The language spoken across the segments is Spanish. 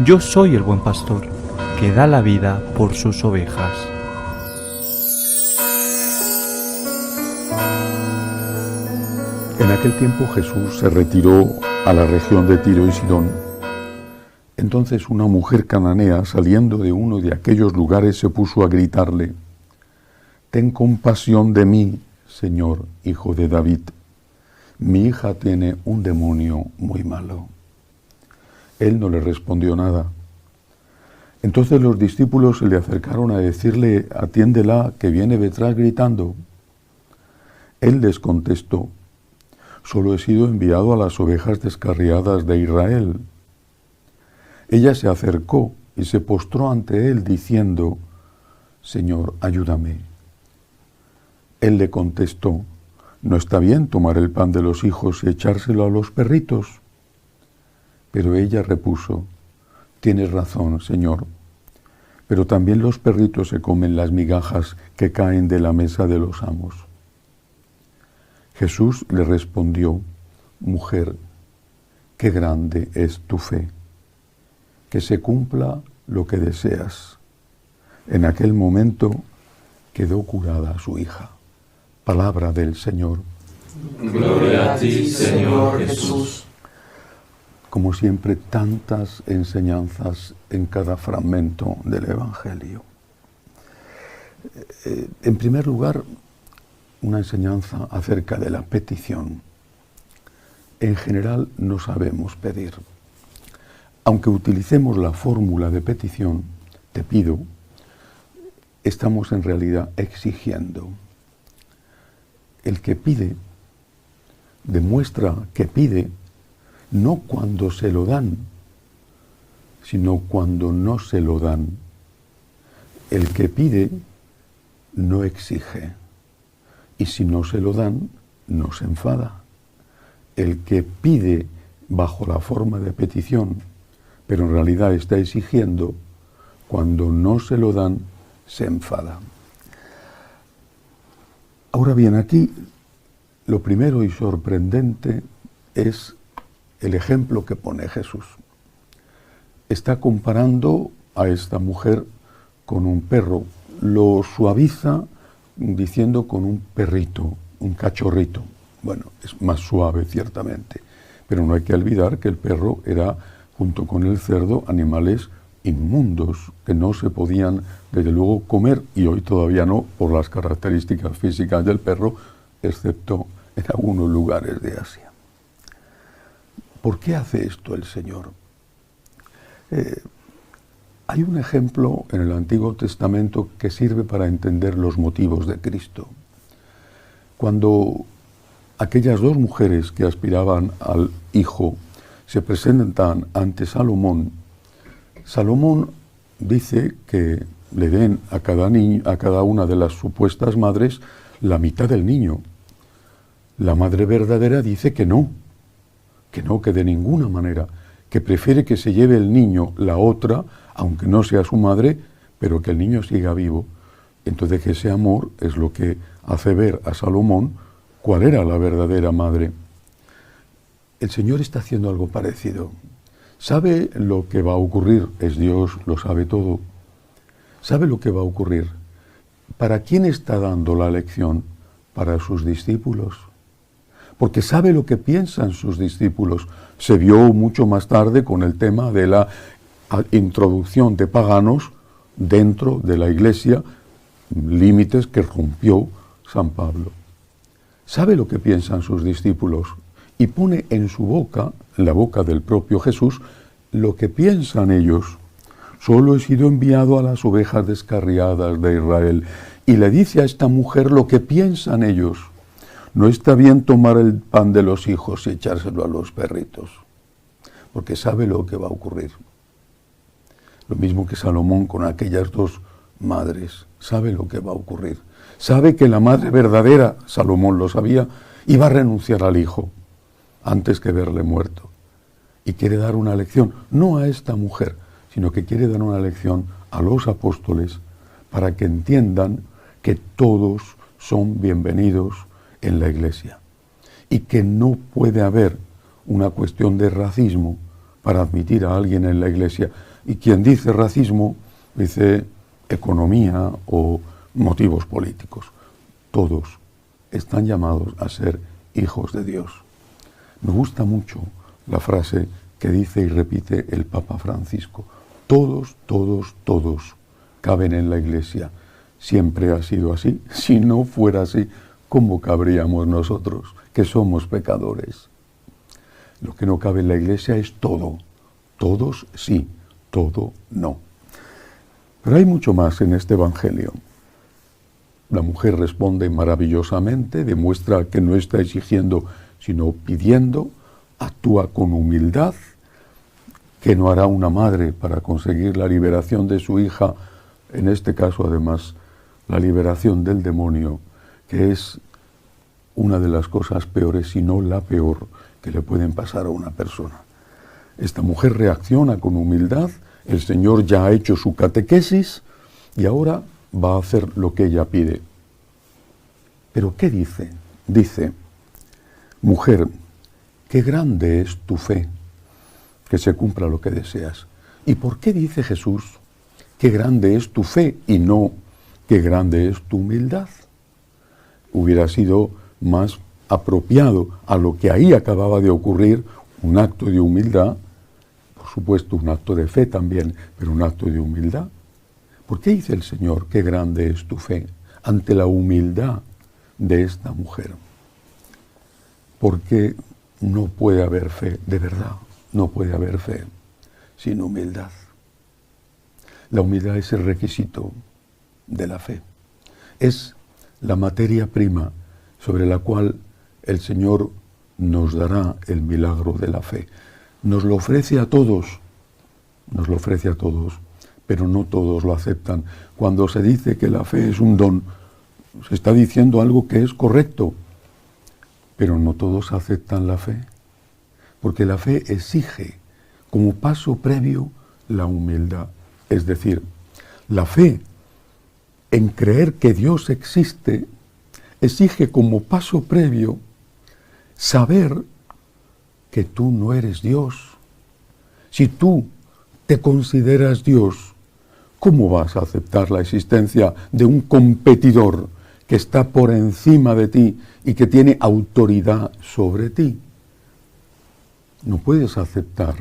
Yo soy el buen pastor, que da la vida por sus ovejas. En aquel tiempo Jesús se retiró a la región de Tiro y Sidón. Entonces una mujer cananea, saliendo de uno de aquellos lugares, se puso a gritarle: «Ten compasión de mí, Señor, hijo de David. Mi hija tiene un demonio muy malo». Él no le respondió nada. Entonces los discípulos se le acercaron a decirle: «Atiéndela, que viene detrás gritando». Él les contestó: «Solo he sido enviado a las ovejas descarriadas de Israel». Ella se acercó y se postró ante él diciendo: «Señor, ayúdame». Él le contestó: «No está bien tomar el pan de los hijos y echárselo a los perritos». Pero ella repuso: «Tienes razón, Señor, pero también los perritos se comen las migajas que caen de la mesa de los amos». Jesús le respondió: «Mujer, qué grande es tu fe. Que se cumpla lo que deseas». En aquel momento quedó curada su hija. Palabra del Señor. Gloria a ti, Señor Jesús. Como siempre, tantas enseñanzas en cada fragmento del Evangelio. En primer lugar, una enseñanza acerca de la petición. En general no sabemos pedir. Aunque utilicemos la fórmula de petición, te pido, estamos en realidad exigiendo. El que pide demuestra que pide no cuando se lo dan, sino cuando no se lo dan. El que pide no exige, y si no se lo dan, no se enfada. El que pide bajo la forma de petición, pero en realidad está exigiendo, cuando no se lo dan, se enfada. Ahora bien, aquí lo primero y sorprendente es el ejemplo que pone Jesús. Está comparando a esta mujer con un perro. Lo suaviza diciendo con un perrito, un cachorrito. Bueno, es más suave ciertamente, pero no hay que olvidar que el perro era, junto con el cerdo, animales inmundos que no se podían, desde luego, comer, y hoy todavía no, por las características físicas del perro, excepto en algunos lugares de Asia. ¿Por qué hace esto el Señor? Hay un ejemplo en el Antiguo Testamento que sirve para entender los motivos de Cristo. Cuando aquellas dos mujeres que aspiraban al hijo se presentan ante Salomón, Salomón dice que le den a cada niño, a cada una de las supuestas madres, la mitad del niño. La madre verdadera dice que no, que de ninguna manera, que prefiere que se lleve el niño la otra, aunque no sea su madre, pero que el niño siga vivo. Entonces ese amor es lo que hace ver a Salomón cuál era la verdadera madre. El Señor está haciendo algo parecido. Sabe lo que va a ocurrir, es Dios, lo sabe todo. Sabe lo que va a ocurrir. ¿Para quién está dando la lección? Para sus discípulos. Porque sabe lo que piensan sus discípulos. Se vio mucho más tarde con el tema de la introducción de paganos dentro de la Iglesia, límites que rompió San Pablo. Sabe lo que piensan sus discípulos y pone en su boca, en la boca del propio Jesús, lo que piensan ellos. Solo he sido enviado a las ovejas descarriadas de Israel. Y le dice a esta mujer lo que piensan ellos. No está bien tomar el pan de los hijos y echárselo a los perritos, porque sabe lo que va a ocurrir. Lo mismo que Salomón con aquellas dos madres, sabe lo que va a ocurrir. Sabe que la madre verdadera, Salomón lo sabía, iba a renunciar al hijo antes que verle muerto. Y quiere dar una lección, no a esta mujer, sino que quiere dar una lección a los apóstoles para que entiendan que todos son bienvenidos en la Iglesia y que no puede haber una cuestión de racismo para admitir a alguien en la Iglesia. Y quien dice racismo, dice economía o motivos políticos. Todos están llamados a ser hijos de Dios. Me gusta mucho la frase que dice y repite el Papa Francisco. Todos, todos, todos caben en la Iglesia. Siempre ha sido así. Si no fuera así, ¿cómo cabríamos nosotros, que somos pecadores? Lo que no cabe en la Iglesia es todo. Todos sí, todo no. Pero hay mucho más en este Evangelio. La mujer responde maravillosamente, demuestra que no está exigiendo, sino pidiendo, actúa con humildad, que no hará una madre para conseguir la liberación de su hija, en este caso además la liberación del demonio, que es una de las cosas peores, si no la peor, que le pueden pasar a una persona. Esta mujer reacciona con humildad, el Señor ya ha hecho su catequesis y ahora va a hacer lo que ella pide. ¿Pero qué dice? Dice, mujer, qué grande es tu fe, que se cumpla lo que deseas. ¿Y por qué dice Jesús, qué grande es tu fe y no, qué grande es tu humildad? Hubiera sido más apropiado a lo que ahí acababa de ocurrir, un acto de humildad, por supuesto un acto de fe también, pero un acto de humildad. ¿Por qué dice el Señor, qué grande es tu fe, ante la humildad de esta mujer? Porque no puede haber fe, de verdad, no puede haber fe sin humildad. La humildad es el requisito de la fe. Es la materia prima sobre la cual el Señor nos dará el milagro de la fe. Nos lo ofrece a todos, pero no todos lo aceptan. Cuando se dice que la fe es un don, se está diciendo algo que es correcto, pero no todos aceptan la fe, porque la fe exige como paso previo la humildad. Es decir, la fe en creer que Dios existe exige como paso previo saber que tú no eres Dios. Si tú te consideras Dios, ¿cómo vas a aceptar la existencia de un competidor que está por encima de ti y que tiene autoridad sobre ti? No puedes aceptar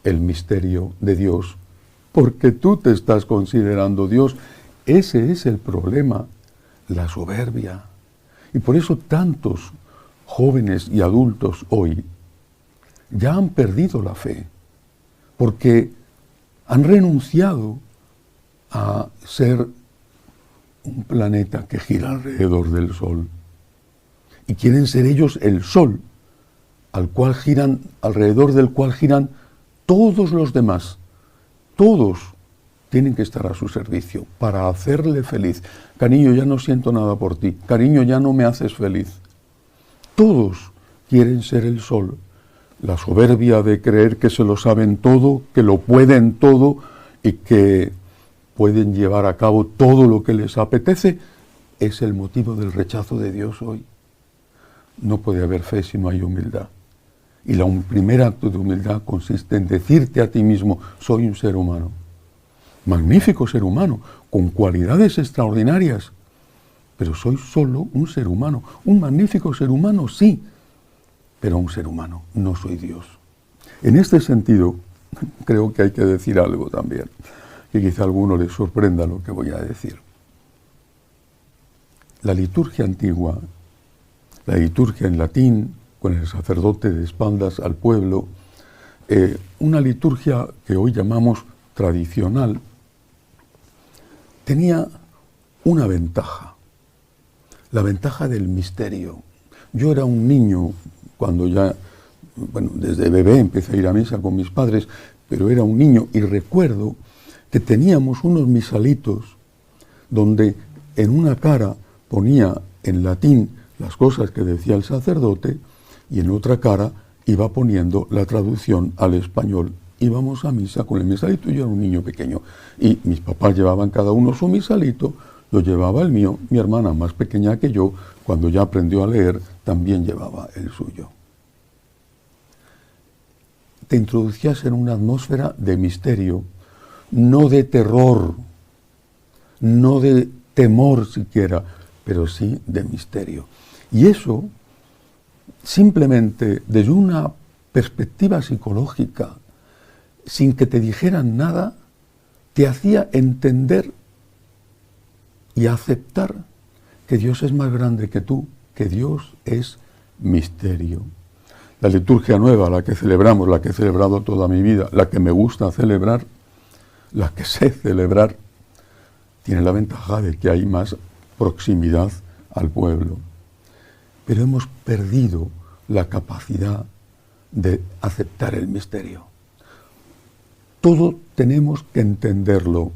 el misterio de Dios porque tú te estás considerando Dios. Ese es el problema, la soberbia. Y por eso tantos jóvenes y adultos hoy ya han perdido la fe, porque han renunciado a ser un planeta que gira alrededor del Sol. Y quieren ser ellos el Sol, alrededor del cual giran todos los demás. Todos tienen que estar a su servicio para hacerle feliz. Cariño, ya no siento nada por ti. Cariño, ya no me haces feliz. Todos quieren ser el Sol. La soberbia de creer que se lo saben todo, que lo pueden todo y que pueden llevar a cabo todo lo que les apetece, es el motivo del rechazo de Dios hoy. No puede haber fe si no hay humildad. Y el primer acto de humildad consiste en decirte a ti mismo, soy un ser humano. Magnífico ser humano, con cualidades extraordinarias, pero soy solo un ser humano. Un magnífico ser humano, sí, pero un ser humano, no soy Dios. En este sentido, creo que hay que decir algo también, que quizá a alguno le sorprenda lo que voy a decir. La liturgia antigua, la liturgia en latín, con el sacerdote de espaldas al pueblo, una liturgia que hoy llamamos tradicional, tenía una ventaja, la ventaja del misterio. Yo era un niño cuando desde bebé empecé a ir a misa con mis padres, pero era un niño y recuerdo que teníamos unos misalitos donde en una cara ponía en latín las cosas que decía el sacerdote y en otra cara iba poniendo la traducción al español. Íbamos a misa con el misalito, yo era un niño pequeño y mis papás llevaban cada uno su misalito, yo llevaba el mío, mi hermana más pequeña que yo, cuando ya aprendió a leer, también llevaba el suyo. Te introducías en una atmósfera de misterio, no de terror, no de temor siquiera, pero sí de misterio. Y eso, simplemente desde una perspectiva psicológica, sin que te dijeran nada, te hacía entender y aceptar que Dios es más grande que tú, que Dios es misterio. La liturgia nueva, la que celebramos, la que he celebrado toda mi vida, la que me gusta celebrar, la que sé celebrar, tiene la ventaja de que hay más proximidad al pueblo. Pero hemos perdido la capacidad de aceptar el misterio. Todo tenemos que entenderlo.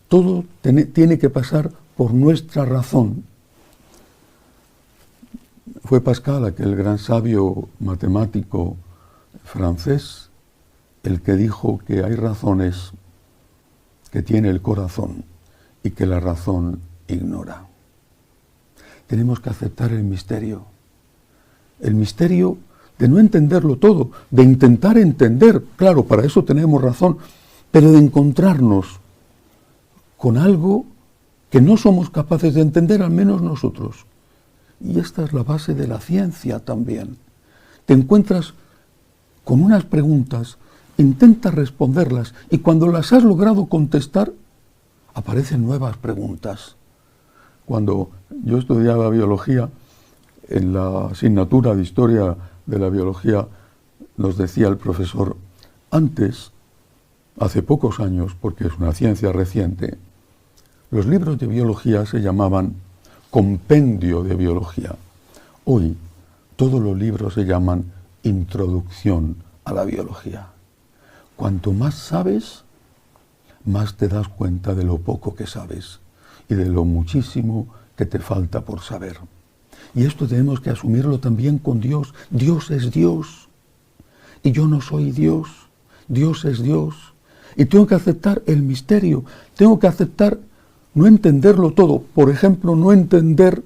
Todo tiene que pasar por nuestra razón. Fue Pascal, aquel gran sabio matemático francés, el que dijo que hay razones que tiene el corazón y que la razón ignora. Tenemos que aceptar el misterio de no entenderlo todo, de intentar entender, claro, para eso tenemos razón, pero de encontrarnos con algo que no somos capaces de entender, al menos nosotros. Y esta es la base de la ciencia también. Te encuentras con unas preguntas, intentas responderlas, y cuando las has logrado contestar, aparecen nuevas preguntas. Cuando yo estudiaba biología, en la asignatura de Historia de la Biología, nos decía el profesor, antes, hace pocos años, porque es una ciencia reciente, los libros de biología se llamaban compendio de biología. Hoy, todos los libros se llaman introducción a la biología. Cuanto más sabes, más te das cuenta de lo poco que sabes y de lo muchísimo que te falta por saber. Y esto tenemos que asumirlo también con Dios. Dios es Dios y yo no soy Dios. Dios es Dios y tengo que aceptar el misterio. Tengo que aceptar no entenderlo todo. Por ejemplo, no entender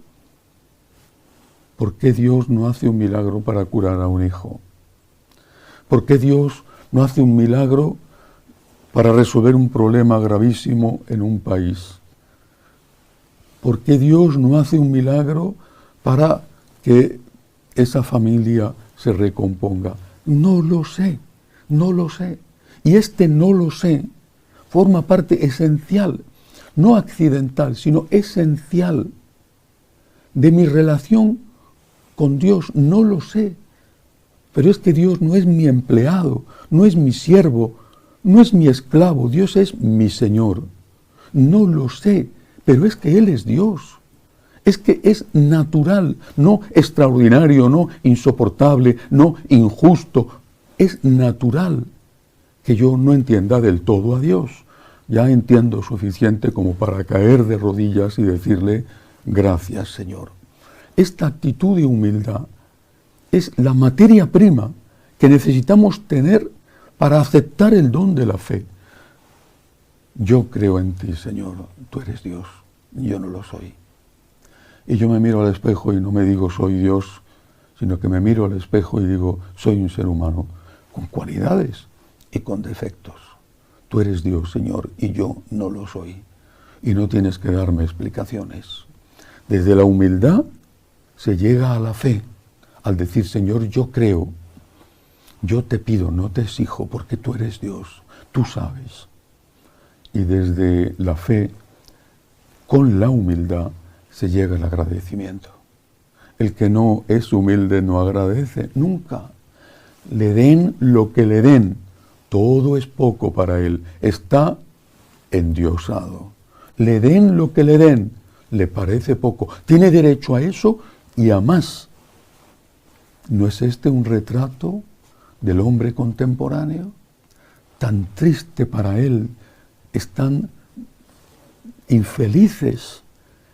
por qué Dios no hace un milagro para curar a un hijo. ¿Por qué Dios no hace un milagro para resolver un problema gravísimo en un país? ¿Por qué Dios no hace un milagro para que esa familia se recomponga? No lo sé, no lo sé. Y este no lo sé forma parte esencial, no accidental, sino esencial de mi relación con Dios. No lo sé. Pero es que Dios no es mi empleado, no es mi siervo, no es mi esclavo. Dios es mi Señor. No lo sé, pero es que Él es Dios. Es que es natural, no extraordinario, no insoportable, no injusto. Es natural que yo no entienda del todo a Dios. Ya entiendo suficiente como para caer de rodillas y decirle, gracias, Señor. Esta actitud de humildad es la materia prima que necesitamos tener para aceptar el don de la fe. Yo creo en ti, Señor, tú eres Dios, yo no lo soy. Y yo me miro al espejo y no me digo soy Dios, sino que me miro al espejo y digo soy un ser humano con cualidades y con defectos. Tú eres Dios, Señor, y yo no lo soy. Y no tienes que darme explicaciones. Desde la humildad se llega a la fe, al decir, Señor, yo creo, yo te pido, no te exijo, porque tú eres Dios, tú sabes. Y desde la fe, con la humildad, se llega al agradecimiento. El que no es humilde no agradece nunca. Le den lo que le den, todo es poco para él. Está endiosado. Le den lo que le den, le parece poco. Tiene derecho a eso y a más. ¿No es este un retrato del hombre contemporáneo? Tan triste para él, están infelices.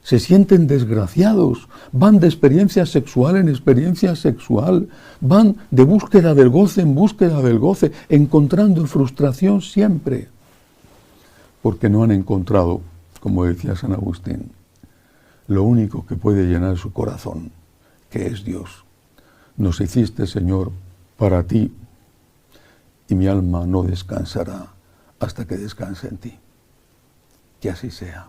Se sienten desgraciados, van de experiencia sexual en experiencia sexual, van de búsqueda del goce en búsqueda del goce, encontrando frustración siempre, porque no han encontrado, como decía San Agustín, lo único que puede llenar su corazón, que es Dios. Nos hiciste, Señor, para ti, y mi alma no descansará hasta que descanse en ti. Que así sea.